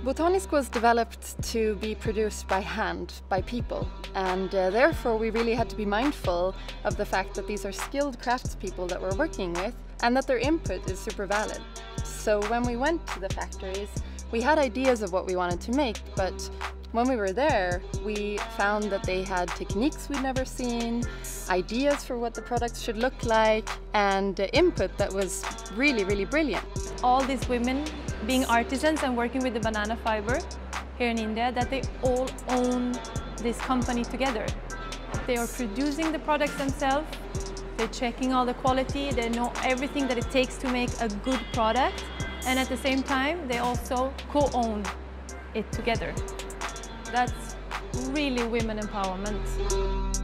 Botanisk was developed to be produced by hand, by people, and therefore we really had to be mindful of the fact that these are skilled craftspeople that we're working with and that their input is super valid. So when we went to the factories, we had ideas of what we wanted to make, but when we were there, we found that they had techniques we'd never seen, ideas for what the products should look like, and input that was really, really brilliant. All these women being artisans and working with the banana fiber here in India, that they all own this company together. They are producing the products themselves, they're checking all the quality, they know everything that it takes to make a good product, and at the same time they also co-own it together. That's really women empowerment.